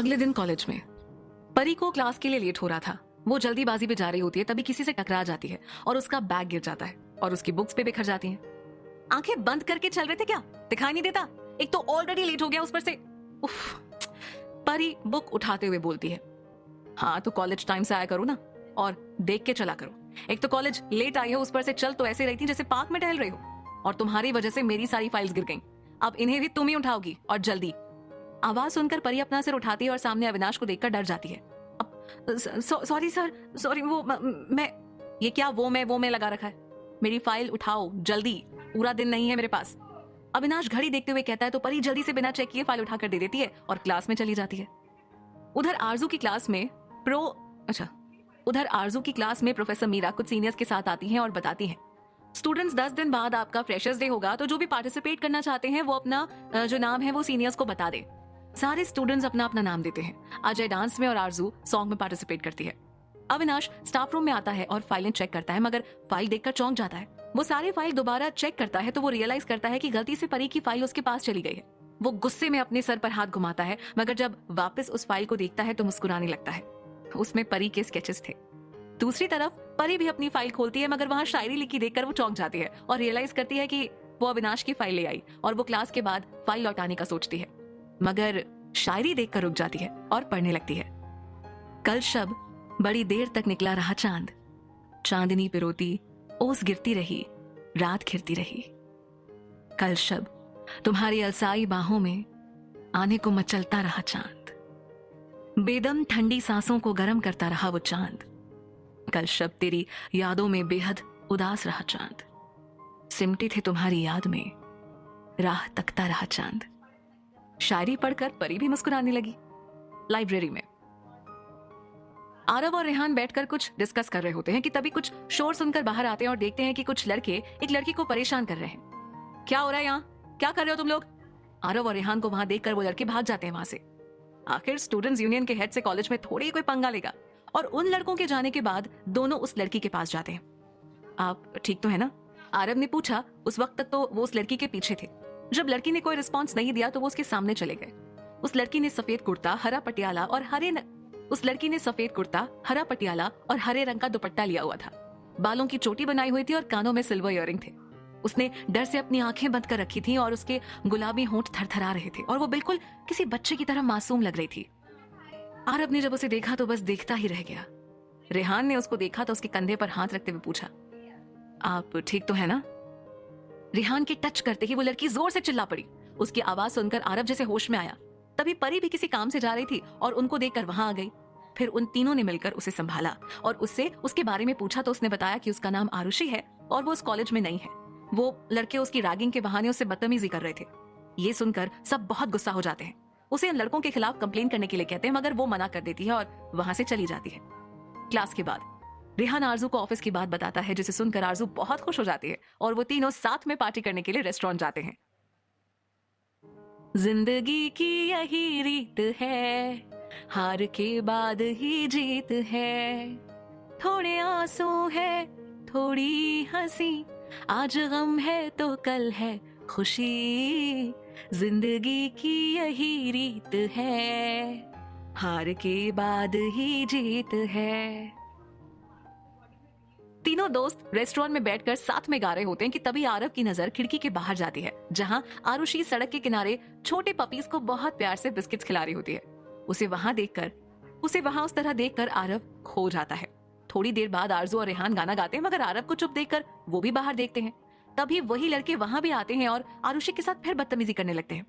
अगले दिन कॉलेज में परी को क्लास के लिए लेट हो रहा था। वो जल्दीबाजी पे जा रही होती है, तभी किसी से टकरा जाती है और उसका बैग गिर जाता है और उसकी बुक्स पे बिखर जाती हैं। आंखें बंद करके चल रहे थे क्या? दिखाई नहीं देता? एक तो ऑलरेडी लेट हो गया, उस पर से उफ। परी बुक उठाते हुए बोलती है, हाँ तो कॉलेज टाइम से आया करो ना और देख के चला करो। एक तो कॉलेज लेट आई हो, उस पर से चल तो ऐसे रही थी जैसे पार्क में टहल रही हो, और तुम्हारी वजह से मेरी सारी फाइल्स गिर गईं। अब इन्हें भी तुम ही उठाओगी और जल्दी। आवाज सुनकर परी अपना सिर उठाती है और सामने अविनाश को देखकर डर जाती है। सॉरी सर, सॉरी, वो मैं ये क्या वो मैं लगा रखा है? मेरी फाइल उठाओ जल्दी, पूरा दिन नहीं है मेरे पास। अविनाश घड़ी देखते हुए कहता है तो परी जल्दी से बिना चेक किए फाइल उठाकर दे देती है और क्लास में चली जाती है। उधर आरजू की क्लास में प्रोफेसर मीरा कुछ सीनियर्स के साथ आती हैं और बताती हैं, स्टूडेंट्स 10 दिन बाद आपका फ्रेशर्स डे होगा, तो जो भी पार्टिसिपेट करना चाहते हैं वो अपना जो नाम है वो सीनियर्स को बता दे। सारे स्टूडेंट्स अपना अपना नाम देते हैं। अजय डांस में और आरजू सॉन्ग में पार्टिसिपेट करती है। अविनाश स्टाफ रूम में आता है और फाइलें चेक करता है, मगर फाइल देखकर चौंक जाता है। वो सारी फाइल दोबारा चेक करता है तो वो रियलाइज करता है कि गलती से परी की फाइल उसके पास चली गई है। वो गुस्से में अपने सर पर हाथ घुमाता है, मगर जब वापस उस फाइल को देखता है तो मुस्कुराने लगता है। उसमें परी के स्केचेस थे। दूसरी तरफ परी भी अपनी फाइल खोलती है, मगर वहां शायरी लिखी देखकर वो चौंक जाती है और रियलाइज करती है कि वो अविनाश की फाइल ले आई और वो क्लास के बाद फाइल लौटाने का सोचती है, मगर शायरी देखकर रुक जाती है और पढ़ने लगती है। कल शब बड़ी देर तक निकला रहा चांद, चांदनी पे रोती ओस गिरती रही, रात घिरती रही। कल शब तुम्हारी अलसाई बाहों में आने को मचलता रहा चांद, बेदम ठंडी सांसों को गर्म करता रहा वो चांद। कल शब तेरी यादों में बेहद उदास रहा चांद, सिमटे थे तुम्हारी याद में राह तकता रहा चांद। शायरी पढ़कर परी भी मुस्कुराने लगी। लाइब्रेरी में आरव और रेहान बैठकर कुछ डिस्कस कर रहे होते हैं कि तभी कुछ शोर सुनकर बाहर आते हैं और देखते हैं कि कुछ लड़के एक लड़की को परेशान कर रहे हैं। क्या हो रहा है यहाँ? क्या कर रहे हो तुम लोग? आरव और रेहान को वहां देखकर वो लड़के भाग जाते हैं वहां से। आखिर स्टूडेंट्स यूनियन के हेड से कॉलेज में थोड़ी कोई पंगा लेगा। और उन लड़कों के जाने के बाद दोनों उस लड़की के पास जाते हैं। आप ठीक तो है ना? आरव ने पूछा। उस वक्त तक तो वो उस लड़की के पीछे थे। जब लड़की ने कोई रिस्पॉन्स नहीं दिया तो वो उसके सामने चले गए। उस लड़की ने सफेद कुर्ता, हरा पटियाला और हरे रंग का दुपट्टा लिया हुआ था। बालों की चोटी बनाई हुई थी और कानों में सिल्वर इयररिंग थे। उसने डर से अपनी आंखें बंद कर रखी थी और उसके गुलाबी होंठ थरथरा रहे थे और वो बिल्कुल किसी बच्चे की तरह मासूम लग रही थी। आरव ने जब उसे देखा तो बस देखता ही रह गया। रेहान ने उसको देखा तो उसके कंधे पर हाथ रखते हुए पूछा, आप ठीक तो है ना? रेहान के टच करते ही वो लड़की जोर से चिल्ला पड़ी। उसकी आवाज सुनकर आरव जैसे होश में आया। तभी परी भी किसी काम से जा रही थी और उनको देखकर वहां आ गई। फिर उन तीनों ने मिलकर उसे संभाला और उससे उसके बारे में पूछा तो उसने बताया कि उसका नाम आरुषि है और वो उस कॉलेज में नहीं है। वो लड़के उसकी रैगिंग के बहाने उससे बदतमीजी कर रहे थे। ये सुनकर सब बहुत गुस्सा हो जाते हैं। उसे इन लड़कों के खिलाफ कंप्लेन करने के लिए कहते हैं, मगर वो मना कर देती है और वहां से चली जाती है। क्लास के बाद रेहान आरजू को ऑफिस की बात बताता है, जिसे सुनकर आरजू बहुत खुश हो जाती है और वो तीनों साथ में पार्टी करने के लिए रेस्टोरेंट जाते हैं। जिंदगी की यही रीत है, हार के बाद ही जीत है। थोड़े आंसू है, थोड़ी हंसी, आज गम है तो कल है खुशी। जिंदगी की यही रीत है, हार के बाद ही जीत है। तीनों दोस्त रेस्टोरेंट में बैठकर साथ में गा रहे होते हैं कि तभी आरव की नजर खिड़की के बाहर जाती है, जहां आरुषि सड़क के किनारे छोटे पपीज को बहुत प्यार से बिस्किट्स खिला रही होती है। उसे वहां उस तरह देखकर आरव खो जाता है। थोड़ी देर बाद आरजू और रेहान गाना गाते हैं, मगर आरव को चुप देखकर वो भी बाहर देखते हैं। तभी वही लड़के वहां भी आते हैं और आरुषि के साथ फिर बदतमीजी करने लगते हैं।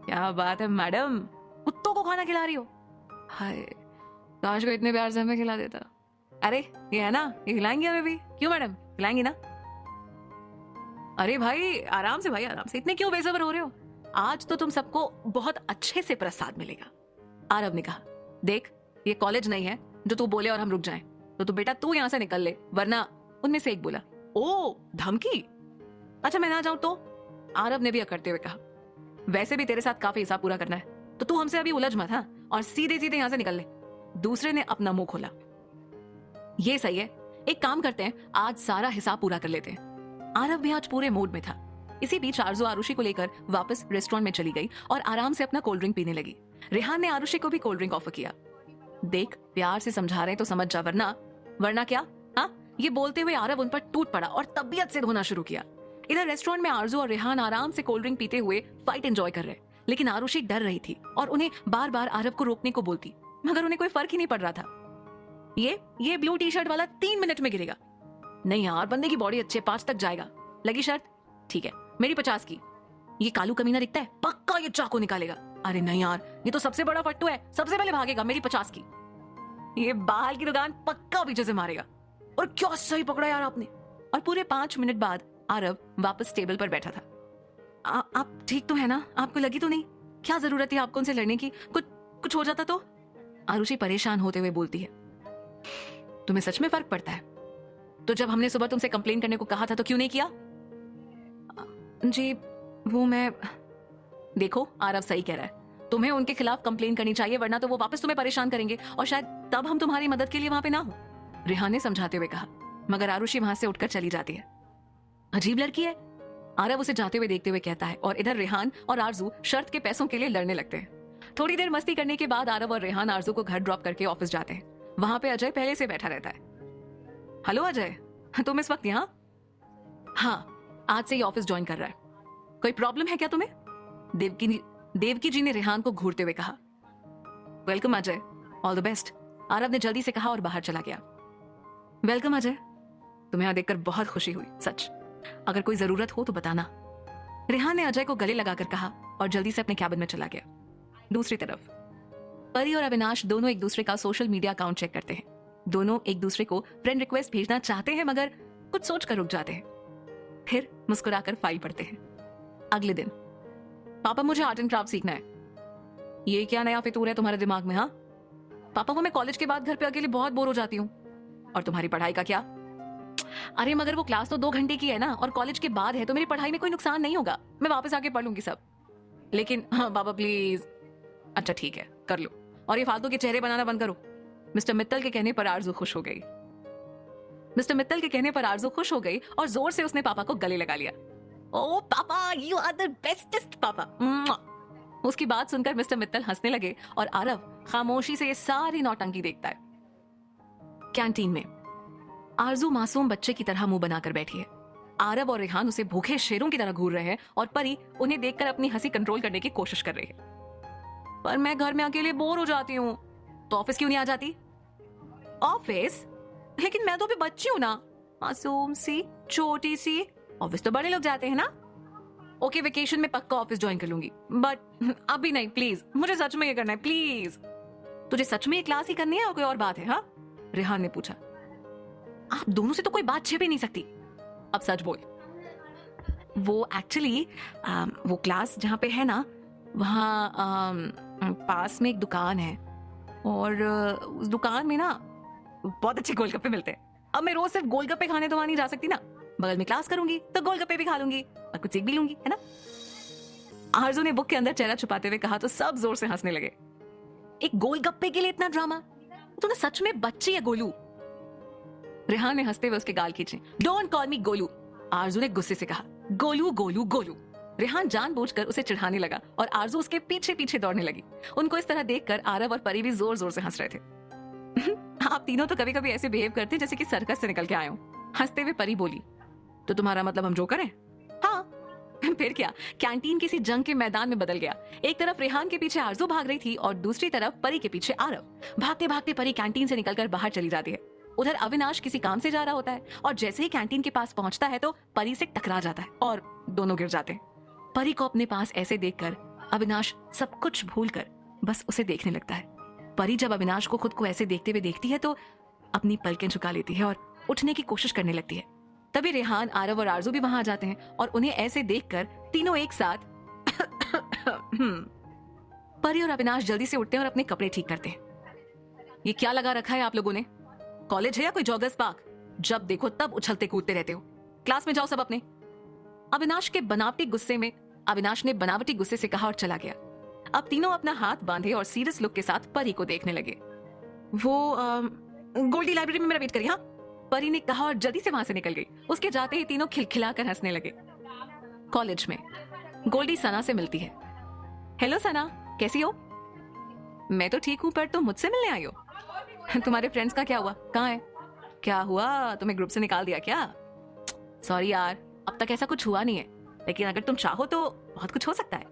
क्या बात है मैडम, कुत्तों को खाना खिला रही हो? हाय, काश को इतने प्यार से हमें खिला देता। अरे ये है ना, ये खिलाएंगे हमें भी। क्यों मैडम, खिलाएंगी ना? अरे भाई आराम से, इतने क्यों बेसब्र हो रहे हो? आज तो तुम सबको बहुत अच्छे से प्रसाद मिलेगा। आरव ने कहा, देख ये कॉलेज नहीं है जो तू बोले और हम रुक जाएं। तो बेटा तू यहाँ से निकल ले, वरना। उनमें से एक बोला, ओ धमकी? अच्छा मैं ना जाऊं तो? आरव ने भी करते हुए कहा, वैसे भी तेरे साथ काफी हिसाब पूरा करना है, तो तू हमसे अभी उलझ मत, हाँ, और सीधे सीधे यहाँ से निकल ले। दूसरे ने अपना मुंह खोला, ये सही है, एक काम करते हैं, आज सारा हिसाब पूरा कर लेते हैं। आरव भी आज पूरे मूड में था। इसी बीच आरजू आरुषि को लेकर वापस रेस्टोरेंट में चली गई और आराम से अपना कोल्ड ड्रिंक पीने लगी। रेहान ने आरुषि को भी कोल्ड ड्रिंक ऑफर किया। देख, प्यार से समझा रहे हैं तो समझ जा, वरना वरना क्या? हाँ, ये बोलते हुए आरव उन पर टूट पड़ा और तबीयत से धोना शुरू किया। इधर रेस्टोरेंट में आरजू और रेहान आराम से कोल्ड ड्रिंक पीते हुए फाइट एंजॉय कर रहे, लेकिन आरुषि डर रही थी और उन्हें बार बार आरव को रोकने को बोलती, मगर उन्हें कोई फर्क ही नहीं पड़ रहा था। ये ब्लू टी शर्ट वाला 3 मिनट में गिरेगा। नहीं यार, बंदे की बॉडी अच्छे, 5 तक जाएगा। लगी शर्त? ठीक है, मेरी 50 की। ये कालू कमीना दिखता है, पक्का ये चाकू निकालेगा। अरे नहीं यार, ये तो सबसे बड़ा फट्टू है, सबसे पहले भागेगा। मेरी 50 की। ये बाल की दुकान पक्का पीछे से मारेगा। और क्या सही पकड़ा यार आपने। और पूरे 5 मिनट बाद आरव वापस टेबल पर बैठा था। आप ठीक तो है ना? आपको लगी तो नहीं? क्या जरूरत है आपको उनसे लड़ने की? कुछ हो जाता तो? आरुषि परेशान होते हुए बोलती है। तुम्हें सच में फर्क पड़ता है? तो जब हमने सुबह तुमसे कंप्लेन करने को कहा था तो क्यों नहीं किया? जी वो मैं... देखो, आरव सही कह रहा है, तुम्हें उनके खिलाफ कंप्लेन करनी चाहिए, वरना तो वो वापस तुम्हें परेशान करेंगे और शायद तब हम तुम्हारी मदद के लिए वहां पे ना हो। रेहान ने समझाते हुए कहा, मगर आरुषि वहां से उठकर चली जाती है। अजीब लड़की है, आरव उसे जाते हुए देखते हुए कहता है। और इधर रेहान और आरजू शर्त के पैसों के लिए लड़ने लगते हैं। थोड़ी देर मस्ती करने के बाद आरव और रेहान आरजू को घर ड्रॉप करके ऑफिस जाते हैं। वहां पे अजय पहले से बैठा रहता है। हेलो अजय, तुम इस वक्त यहाँ? हाँ, आज से ही ऑफिस ज्वाइन कर रहा है। कोई प्रॉब्लम है क्या तुम्हें? देवकी जी ने रेहान को घूरते हुए कहा। Welcome Ajay, all the best, Aarav ने जल्दी से कहा और बाहर चला गया। वेलकम अजय, तुम्हें यहाँ देखकर बहुत खुशी हुई, सच। अगर कोई जरूरत हो तो बताना, रेहान ने अजय को गले लगाकर कहा और जल्दी से अपने कैबिन में चला गया। दूसरी तरफ परी और अविनाश दोनों एक दूसरे का सोशल मीडिया अकाउंट चेक करते हैं। दोनों एक दूसरे को फ्रेंड रिक्वेस्ट भेजना चाहते हैं, मगर कुछ सोचकर रुक जाते हैं। फिर मुस्कुराकर फाइल पढ़ते हैं। अगले दिन, पापा मुझे आर्ट एंड क्राफ्ट सीखना है। ये क्या नया फितूर है तुम्हारे दिमाग में? हाँ पापा, वो मैं कॉलेज के बाद घर पे अकेले बहुत बोर हो जाती हूँ। और तुम्हारी पढ़ाई का क्या? अरे मगर वो क्लास तो 2 घंटे की है ना, और कॉलेज के बाद है, तो मेरी पढ़ाई में कोई नुकसान नहीं होगा, मैं वापस आके पढ़ लूंगी सब। लेकिन हाँ पापा प्लीज। अच्छा ठीक है, कर लो, और ये फालतू के चेहरे बनाना बंद करो। मिस्टर मित्तल के कहने पर आरजू खुश हो गई। और जोर से उसने पापा को गले लगा लिया। ओ पापा, यू आर द बेस्टेस्ट पापा। उसकी बात सुनकर मिस्टर मित्तल हंसने लगे और आरव खामोशी से ये सारी नौटंकी देखता है। कैंटीन में आरजू मासूम बच्चे की तरह मुंह बनाकर बैठी है। आरव और रेहान उसे भूखे शेरों की तरह घूर रहे हैं और परी उन्हें देखकर अपनी हंसी कंट्रोल करने की कोशिश कर रही है। पर मैं घर में अकेले बोर हो जाती हूँ। तो ऑफिस क्यों नहीं आ जाती? ऑफिस? लेकिन मैं तो अभी बच्ची हूँ ना, मासूम सी, छोटी सी। ऑफिस तो बड़े लोग जाते हैं ना। ओके, वेकेशन में पक्का ऑफिस ज्वाइन कर लूंगी, बट अभी नहीं प्लीज। मुझे सच में ये करना है प्लीज। तुझे सच में ये क्लास ही करनी है और कोई और बात है? हाँ, रेहान ने पूछा। आप दोनों से तो कोई बात छिप ही नहीं सकती। अब सच बोल। वो एक्चुअली वो क्लास जहाँ पे है ना, वहाँ पास में एक दुकान है और उस दुकान में ना बहुत अच्छे गोलगप्पे मिलते हैं। अब मैं रोज सिर्फ गोलगप्पे खाने तो वहां नहीं जा सकती ना। बगल में क्लास करूंगी तो गोलगप्पे भी खा लूंगी और कुछ सीख भी लूंगी, है ना? आरजू ने बुक के अंदर चेहरा छुपाते हुए कहा तो सब जोर से हंसने लगे। एक गोलगप्पे के लिए इतना ड्रामा? तू ना सच में बच्ची है गोलू। रेहान ने हंसते हुए उसके गाल खींचे। डोंट कॉल मी गोलू, आरजू ने गुस्से से कहा। गोलू गोलू गोलू। रेहान जानबूझकर उसे चिढ़ाने लगा और आरजू उसके पीछे पीछे दौड़ने लगी। उनको इस तरह देखकर आरव और परी भी जोर जोर से हंस रहे थे। आप तीनों तो कभी कभी ऐसे बिहेव करते जैसे कि सर्कस से निकल के आए हो। हंसते हुए परी बोली, तो तुम्हारा मतलब हम जोकर हैं? हाँ फिर क्या, कैंटीन किसी जंग के मैदान में बदल गया। एक तरफ रेहान के पीछे आरजू भाग रही थी और दूसरी तरफ परी के पीछे आरव। भागते भागते परी कैंटीन से निकलकर बाहर चली जाती है। उधर अविनाश किसी काम से जा रहा होता है और जैसे ही कैंटीन के पास पहुंचता है तो परी से टकरा जाता है और दोनों गिर जाते हैं। परी को अपने पास ऐसे देखकर अविनाश सब कुछ भूलकर बस उसे देखने लगता है। परी जब अविनाश को खुद को ऐसे देखते हुए देखती है तो अपनी पलकें झुका लेती है और उठने की कोशिश करने लगती है। तभी रेहान, आरव और आरजू भी वहां आ जाते हैं और उन्हें ऐसे देखकर तीनों एक साथ परी और अविनाश जल्दी से उठते हैं और अपने कपड़े ठीक करते हैं। ये क्या लगा रखा है आप लोगों ने? कॉलेज है या कोई जॉगर्स पार्क? जब देखो तब उछलते कूदते रहते हो। क्लास में जाओ सब अपने। अविनाश ने बनावटी गुस्से से कहा और चला गया। अब तीनों अपना हाथ बांधे और सीरियस लुक के साथ परी को देखने लगे। वो गोल्डी लाइब्रेरी में मेरा वेट करिए। हाँ, परी ने कहा और जल्दी से वहां से निकल गई। उसके जाते ही तीनों खिलखिलाकर हंसने लगे। कॉलेज में गोल्डी सना से मिलती है। हेलो सना, कैसी हो? मैं तो ठीक हूँ, पर तुम मुझसे मिलने आई हो? तुम्हारे फ्रेंड्स का क्या हुआ, कहाँ है? क्या हुआ, तुम्हें ग्रुप से निकाल दिया क्या? सॉरी यार, अब तक ऐसा कुछ हुआ नहीं है, लेकिन अगर तुम चाहो तो बहुत कुछ हो सकता है।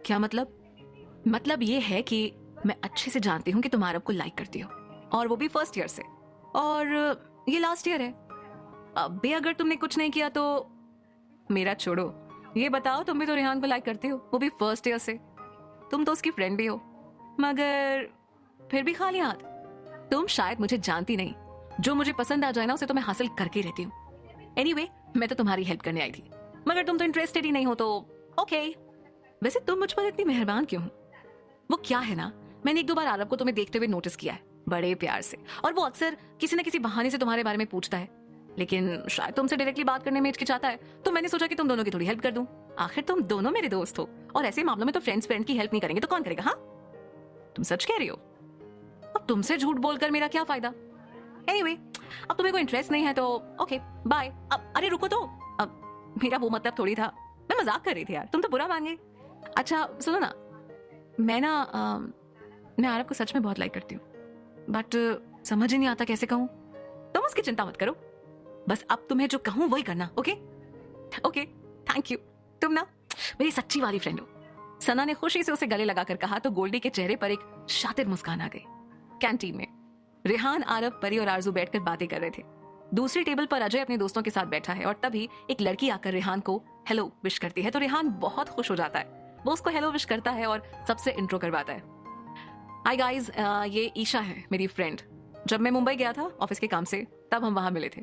क्या मतलब? मतलब ये है कि मैं अच्छे से जानती हूँ कि तुम आरव को लाइक करती हो, और वो भी फर्स्ट ईयर से, और ये लास्ट ईयर है। अब भी अगर तुमने कुछ नहीं किया तो मेरा छोड़ो, ये बताओ, तुम भी तो रेहान को लाइक करते हो, वो भी फर्स्ट ईयर से। तुम तो उसकी फ्रेंड भी हो, मगर फिर भी खाली हाथ। तुम शायद मुझे जानती नहीं, जो मुझे पसंद आ जाए ना उसे तो मैं हासिल करके ही रहती हूँ। एनीवे, मैं तो तुम्हारी हेल्प करने आई थी, मगर तुम तो इंटरेस्टेड ही नहीं हो तो ओके। वैसे तुम मुझ पर इतनी मेहरबान क्यों हो? वो क्या है ना, मैंने एक दो बार आरव को तुम्हें देखते हुए नोटिस किया है, बड़े प्यार से, और वो अक्सर किसी न किसी बहाने से तुम्हारे बारे में पूछता है, लेकिन शायद तुमसे डायरेक्टली बात करने में हिचकिचाता है, तो मैंने सोचा कि तुम दोनों की थोड़ी हेल्प कर दूं। आखिर तुम दोनों मेरे दोस्त हो, और ऐसे मामलों में तो फ्रेंड्स फ्रेंड की हेल्प नहीं करेंगे तो कौन करेगा? हाँ, तुम सच कह रही हो? अब तुमसे झूठ बोलकर मेरा क्या फायदा? एनीवे, अब तुम्हें कोई इंटरेस्ट नहीं है तो ओके, बाय। अब अरे रुको तो, अब मेरा वो मतलब थोड़ी था, मैं मजाक कर रही थी यार, तुम तो बुरा मान गए। अच्छा सुनो ना, मैं आरव को सच में बहुत लाइक करती हूँ, बट समझ ही नहीं आता कैसे कहूँ। तुम उसकी चिंता मत करो, बस अब तुम्हें जो कहूँ वही करना। ओके ओके, थैंक यू, तुम ना मेरी सच्ची वाली फ्रेंड हो। सना ने खुशी से उसे गले लगाकर कहा तो गोल्डी के चेहरे पर एक शातिर मुस्कान आ गई। कैंटीन में रेहान, आरव, परी और आरजू बैठकर बातें कर रहे थे। दूसरी टेबल पर अजय अपने दोस्तों के साथ बैठा है, और तभी एक लड़की आकर रेहान को हेलो विश करती है तो रेहान बहुत खुश हो जाता है। वो उसको हेलो विश करता है और सबसे इंट्रो करवाता है। हाय गाइस, ये ईशा है, मेरी फ्रेंड। जब मैं मुंबई गया था ऑफिस के काम से, तब हम वहां मिले थे।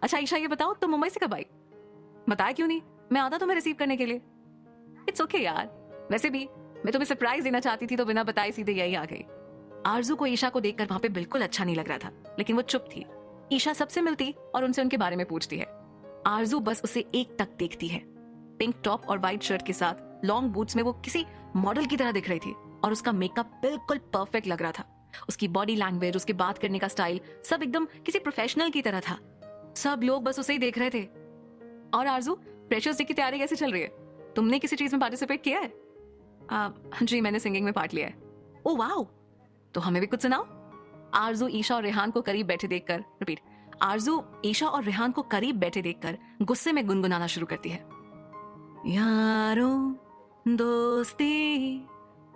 अच्छा ईशा, ये बताओ तुम मुंबई से कब आई? बताया क्यों नहीं, मैं आता तुम्हें रिसीव करने के लिए। इट्स ओके यार, वैसे भी मैं तुम्हें सरप्राइज देना चाहती थी तो बिना बताए सीधे यही आ गई। आरजू को ईशा को देखकर वहां पे बिल्कुल अच्छा नहीं लग रहा था, लेकिन वो चुप थी। ईशा सबसे मिलती और उनसे उनके बारे में पूछती है। आरजू बस उसे एक तक देखती है। पिंक टॉप और व्हाइट शर्ट के साथ लॉन्ग बूट्स में वो किसी मॉडल की तरह दिख रही थी, और उसका मेकअप बिल्कुल परफेक्ट लग रहा था। उसकी बॉडी लैंग्वेज, उसके बात करने का स्टाइल, सब एकदम किसी प्रोफेशनल की तरह था। सब लोग बस उसे ही देख रहे थे। और आरजू, फ्रेशर्स डे की तैयारी कैसी चल रही है? तुमने किसी चीज में पार्टिसिपेट किया है? जी, मैंने सिंगिंग में पार्ट लिया है। ओ वाओ, तो हमें भी कुछ सुनाओ। आरजू ईशा और रेहान को करीब बैठे देखकर रिपीट आरजू ईशा और रेहान को करीब बैठे देखकर गुस्से में गुनगुनाना शुरू करती है। यारों दोस्ती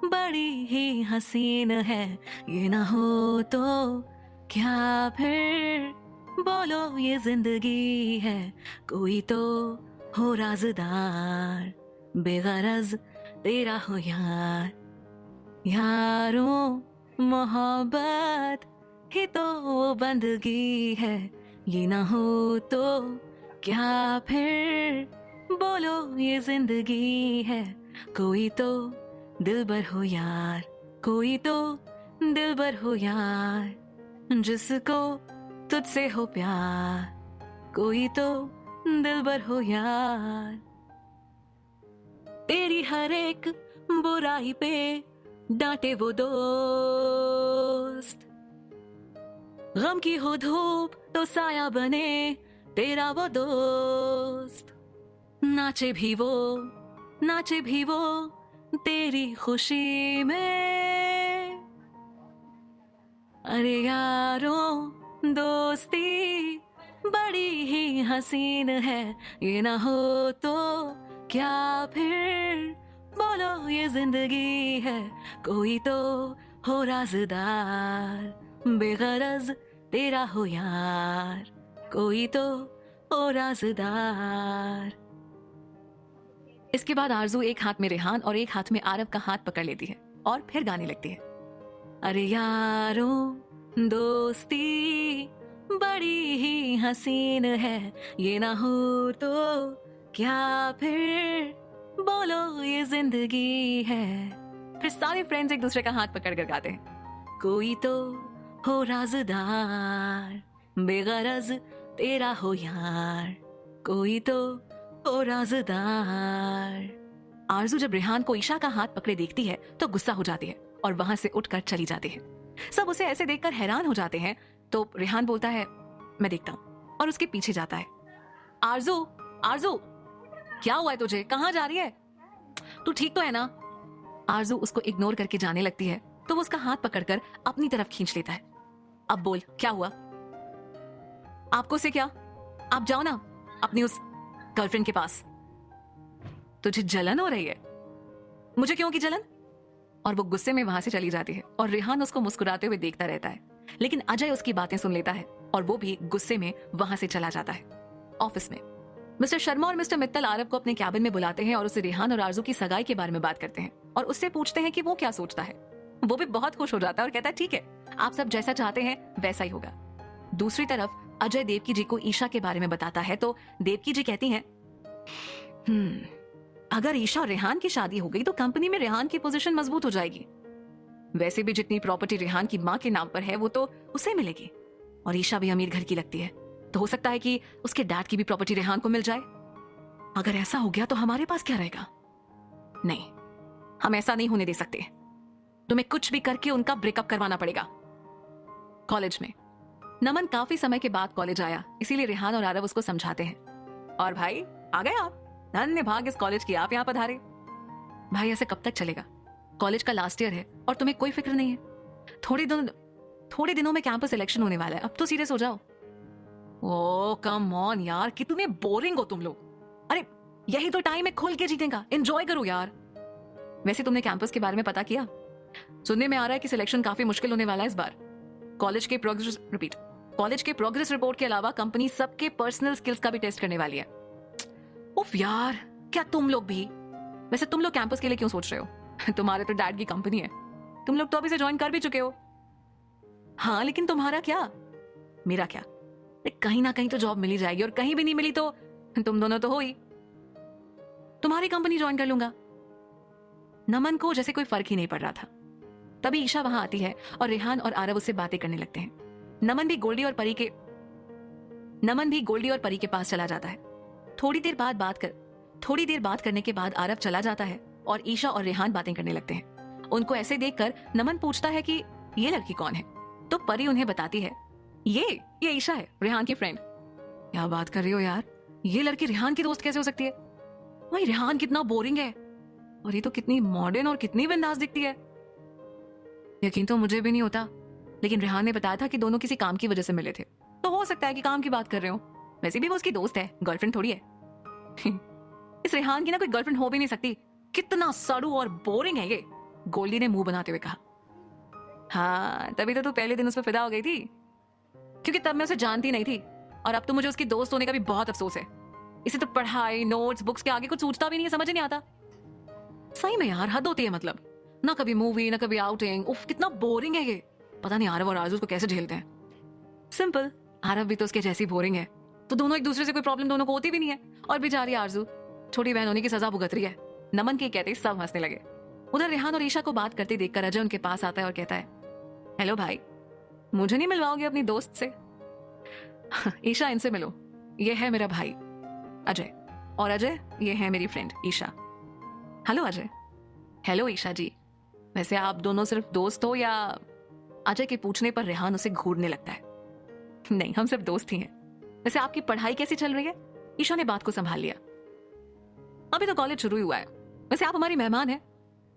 बड़ी ही हसीन है, ये ना हो तो क्या फिर बोलो ये जिंदगी है, कोई तो हो राज़दार, बेगरज तेरा हो यार। यारों मोहब्बत ही तो वो बंदगी है, ये ना हो तो क्या फिर बोलो ये जिंदगी है, कोई तो दिलबर हो यार, कोई तो दिलबर हो यार, जिसको तुझसे हो प्यार, कोई तो दिलबर हो यार। तेरी हर एक बुराई पे डांटे वो दोस्त, गम की हो धूप तो साया बने तेरा वो दोस्त, नाचे भी वो तेरी खुशी में। अरे यारों दोस्ती बड़ी ही हसीन है, ये ना हो तो क्या फिर बोलो ये जिंदगी है, कोई तो हो राज़दार, बेगरज तेरा हो यार, कोई तो हो राज़दार। इसके बाद आरजू एक हाथ में रेहान और एक हाथ में आरव का हाथ पकड़ लेती है और फिर गाने लगती है। अरे यारों दोस्ती बड़ी ही हसीन है, ये ना हो तो क्या फिर बोलो ये जिंदगी है। फिर सारे फ्रेंड्स एक दूसरे का हाथ पकड़ कर गाते हैं। कोई तो हो राज़दार, बेगरज तेरा हो यार, कोई तो हो राज़दार। आरजू जब रेहान को ईशा का हाथ पकड़े देखती है तो गुस्सा हो जाती है और वहां से उठकर चली जाती है। सब उसे ऐसे देखकर हैरान हो जाते हैं तो रेहान बोलता है, मैं देखता हूँ, और उसके पीछे जाता है। आरजू, आरजू क्या हुआ है तुझे, कहाँ जा रही है? तू ठीक तो है ना? आरजू उसको इग्नोर करके जाने लगती है तो वो उसका हाथ पकड़कर अपनी तरफ खींच लेता है। अब बोल, क्या हुआ? आपको से क्या? आप जाओ ना अपनी उस गर्लफ्रेंड के पास। तुझे जलन हो रही है? मुझे क्यों की जलन? और वो गुस्से में वहां से चली जाती है और रेहान उसको मुस्कुराते हुए देखता रहता है। लेकिन अजय उसकी बातें सुन लेता है और वो भी गुस्से में वहां से चला जाता है। ऑफिस में मिस्टर शर्मा और मिस्टर मित्तल आरव को अपने कैबिन में बुलाते हैं और उसे रेहान और आरजू की सगाई के बारे में बात करते हैं और उससे पूछते हैं कि वो क्या सोचता है। वो भी बहुत खुश हो जाता है और कहता है ठीक है, आप सब जैसा चाहते हैं वैसा ही होगा। दूसरी तरफ अजय देवकी जी को ईशा के बारे में बताता है तो देवकी जी कहती हैं, अगर ईशा और रेहान की शादी हो गई तो कंपनी में रेहान की पोजीशन मजबूत हो जाएगी। वैसे भी जितनी प्रॉपर्टी रेहान की माँ के नाम पर है वो तो उसे मिलेगी और ईशा भी अमीर घर की लगती है, तो हो सकता है कि उसके डैड की भी प्रॉपर्टी रेहान को मिल जाए। अगर ऐसा हो गया तो हमारे पास क्या रहेगा? नहीं, हम ऐसा नहीं होने दे सकते। तुम्हें कुछ भी करके उनका ब्रेकअप करवाना पड़ेगा। कॉलेज में नमन काफी समय के बाद कॉलेज आया, इसीलिए रेहान और आरव उसको समझाते हैं। और भाई आ गए आप, धन्य भाग इस कॉलेज की, आप यहाँ पधारे। भाई ऐसे कब तक चलेगा? कॉलेज का लास्ट ईयर है और तुम्हें कोई फिक्र नहीं है। थोड़े दिनों में कैंपस सिलेक्शन होने वाला है, अब तो सीरियस हो जाओ। ओ कम ऑन यार, कितने बोरिंग हो तुम लोग। अरे यही तो टाइम है खुल के जीने का, एंजॉय करो यार। वैसे तुमने कैंपस के बारे में पता किया? सुनने में आ रहा है कि सिलेक्शन काफी मुश्किल होने वाला है इस बार। कॉलेज के प्रोग्रेस रिपोर्ट के अलावा कंपनी सबके पर्सनल स्किल्स का भी टेस्ट करने वाली है। उफ यार, क्या तुम लोग भी? वैसे तुम लोग कैंपस के लिए क्यों सोच रहे हो? तुम्हारे तो डैड की कंपनी है, तुम लोग तो अभी से ज्वाइन कर भी चुके हो। हाँ लेकिन तुम्हारा क्या? मेरा क्या? कहीं ना कहीं तो जॉब मिल ही जाएगी और कहीं भी नहीं मिली तो तुम दोनों तो हो ही। तुम्हारी कंपनी ज्वाइन कर लूंगा। नमन को जैसे कोई फर्क ही नहीं पड़ रहा था। तभी ईशा वहां आती है और रेहान और आरव उससे बातें करने लगते हैं। नमन भी गोल्डी और परी के पास चला जाता है। थोड़ी देर बात करने के बाद आरव चला जाता है और ईशा और रेहान बातें करने लगते हैं। उनको ऐसे देखकर नमन पूछता है कि ये लड़की कौन है, तो परी उन्हें बताती है, ये ईशा है, रेहान की फ्रेंड। क्या बात कर रही हो यार, ये लड़की रेहान की दोस्त कैसे हो सकती है? भाई रेहान कितना बोरिंग है और ये तो कितनी मॉडर्न और कितनी बिंदास दिखती है। यकीन तो मुझे भी नहीं होता, लेकिन रेहान ने बताया था कि दोनों किसी काम की वजह से मिले थे, तो हो सकता है कि काम की बात कर रहे हो। वैसे भी वो उसकी दोस्त है, गर्लफ्रेंड थोड़ी है। इस रेहान की ना कोई गर्लफ्रेंड हो भी नहीं सकती, कितना सड़ू और बोरिंग है ये, गोल्डी ने मुंह बनाते हुए कहा। हाँ तभी तो तू पहले दिन उस पर फिदा हो गई थी, क्योंकि तब मैं उसे जानती नहीं थी और अब तो मुझे उसकी दोस्त होने का भी बहुत अफसोस है। इसे तो पढ़ाई, नोट्स, बुक्स के आगे कुछ सोचता भी नहीं है, समझ ही नहीं आता। सही में यार हद होती है, मतलब ना कभी मूवी ना कभी आउटिंग। उफ कितना बोरिंग है ये। पता नहीं आरव और आरजू उसको कैसे झेलते हैं। सिंपल, आरव भी तो उसके जैसी बोरिंग है, तो दोनों एक दूसरे से कोई प्रॉब्लम दोनों को होती भी नहीं है। और बेचारी आरजू छोटी बहन होने की सजा भुगत रही है। नमन के कहते ही सब हंसने लगे। उधर रेहान और ईशा को बात करते देखकर अजय उनके पास आता है और कहता है, हेलो भाई, मुझे नहीं मिलवाओगे अपनी दोस्त से? ईशा इनसे मिलो, ये है मेरा भाई अजय, और अजय ये है मेरी friend Isha. Hello Ajay. Hello Isha ji. वैसे आप दोनों सिर्फ दोस्त हो या? अजय के पूछने पर रेहान उसे घूरने लगता है। नहीं, हम सिर्फ दोस्त ही हैं। वैसे आपकी पढ़ाई कैसी चल रही है? ईशा ने बात को संभाल लिया। अभी तो कॉलेज शुरू ही हुआ है। वैसे आप हमारी मेहमान हैं,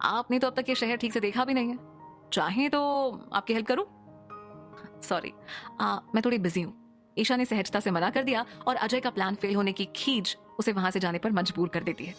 आपने तो अब तक ये शहर ठीक से देखा भी नहीं है, चाहे तो आपकी हेल्प करूं? सॉरी, मैं थोड़ी बिजी हूं। ईशा ने सहजता से मना कर दिया और अजय का प्लान फेल होने की खीज उसे वहां से जाने पर मजबूर कर देती है।